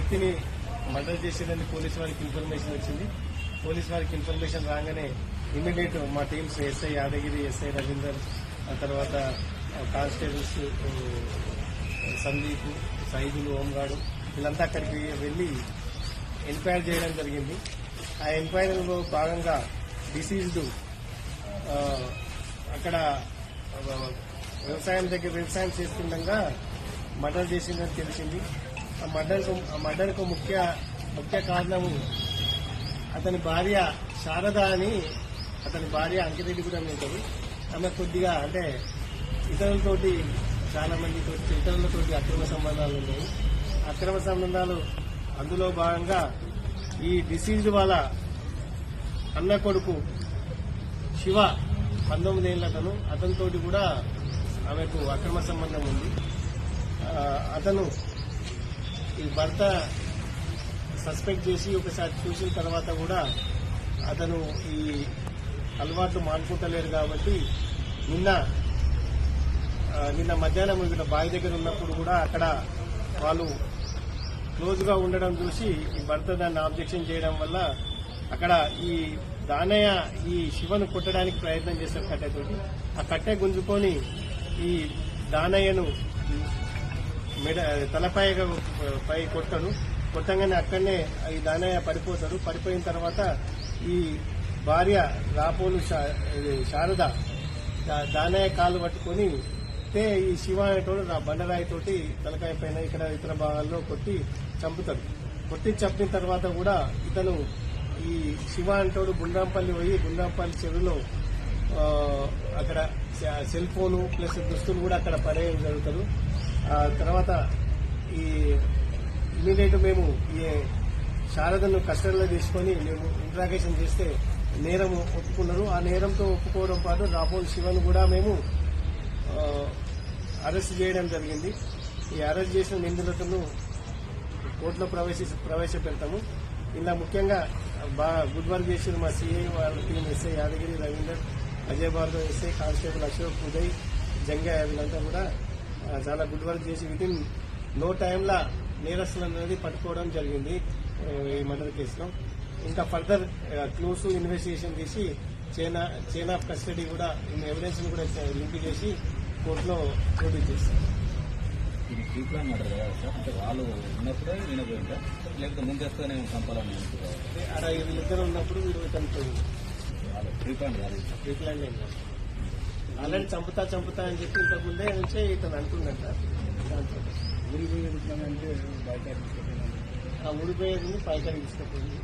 వ్యక్తిని murder చేసేదని police వారికి information వచ్చింది. పోలీసు వారికి ఇన్ఫర్మేషన్ రాగానే ఇమ్మీడియట్ మా teams SI Yadagiri, SI Ravinder, ఆ తర్వాత కానిస్టేబుల్స్ సందీప్, సైదులు, హోంగార్డు వీళ్ళంతా అక్కడికి వెళ్లి ఎంక్వైరీ చేయడం జరిగింది. ఆ ఎంక్వైరీలో భాగంగా డిసీజ్డ్ అక్కడ వ్యవసాయం చేస్తుండగా మర్డర్ చేసిందని తెలిసింది. ఆ మర్డర్కు ముఖ్య కారణము అతని భార్య శారద అని, అతని భార్య అంకిరెడ్డి కూడా ఉంటుంది. ఆమె కొద్దిగా అంటే ఇతరులతోటి చాలా మంది ఇతరులతోటి అక్రమ సంబంధాలు ఉన్నాయి. అక్రమ సంబంధాలు అందులో భాగంగా ఈ డిసీజ్డ్ వాళ్ళ అన్న కొడుకు శివ 19 ఏళ్ల అతనితోటి కూడా ఆమెకు అక్రమ సంబంధం ఉంది. అతను ఈ భర్త సస్పెక్ట్ చేసి ఒకసారి చూసిన తర్వాత కూడా అతను ఈ అలవాట్లు మానుకుంటలేరు కాబట్టి నిన్న మధ్యాహ్నం ఇక్కడ బావి దగ్గర ఉన్నప్పుడు కూడా అక్కడ వాళ్ళు క్లోజ్ గా ఉండడం చూసి ఈ భర్త దాన్ని ఆబ్జెక్షన్ చేయడం వల్ల అక్కడ ఈ దానయ్య ఈ శివను కొట్టడానికి ప్రయత్నం చేశారు కట్టెతోటి. ఆ కట్టె గుంజుకొని ఈ దానయ్యను తలపై కొట్టంగానే అక్కడనే ఈ దానయ్య పడిపోతాడు. పడిపోయిన తర్వాత ఈ భార్య రాపోలు శారద దానయ్య కాలు పట్టుకొని ఈ శివ అనేటోడు బండరాయితోటి తలకాయ పైన ఇక్కడ ఇతర భాగాల్లో కొట్టి చంపుతాడు. కొట్టి చంపిన తర్వాత కూడా ఇతను ఈ శివ అంటోడు గుండ్రాంపల్లి పోయి గుండ్రాంపల్లి చెరువులో అక్కడ సెల్ ఫోను ప్లస్ దుస్తులు కూడా అక్కడ పడేయడం జరుగుతుంది. తర్వాత ఈ ఇమీడియట్ మేము ఈ శారదను కస్టడీలో తీసుకొని మేము ఇంట్రాగేషన్ చేస్తే నేరం ఒప్పుకున్నారు. ఆ నేరంతో ఒప్పుకోవడం పాటు రాపోల్ శివను కూడా మేము అరెస్ట్ చేయడం జరిగింది. ఈ అరెస్ట్ చేసిన నిందితులను కోర్టులో ప్రవేశపెడతాము. ఇలా ముఖ్యంగా బాగా గుడ్ వర్క్ చేసిన మా సిఐ వాళ్ళ team, SI Yadagiri, Ravinder, Ajay Bhargav, SI constable Ashok, Uday, Jangaiah వీళ్ళంతా కూడా చాలా గుడ్ వర్క్ చేసి వితిన్ నో టైంలో నేరస్తులు అనేది పట్టుకోవడం జరిగింది. ఈ మర్డర్ కేసులో ఇంకా ఫర్దర్ క్లోజ్ ఇన్వెస్టిగేషన్ తీసి చైన్ ఆఫ్ కస్టడీ కూడా ఎవిడెన్స్ కూడా లింక్ చేసి కోర్టులో ప్రొడ్యూస్ చేస్తారు. ఇది ప్రీ ప్లాన్ మర్డర్ కదా సార్? అంటే వాళ్ళు ఉన్నప్పుడే వినపోయిందా లేకపోతే ముందేస్తూనే చంపాలని అక్కడ వీళ్ళిద్దరు ఉన్నప్పుడు వీళ్ళు చనిపోయింది. ప్రీ ప్లాన్ కాదు, ప్రీ ప్లాన్ లేదు. ఆల్రెడీ చంపుతా అని చెప్పి ఇంతకు ముందే నుంచే ఇతను అంటుందంట. ఊడిపోయేది పైకాడికి తీసుకుపోయింది.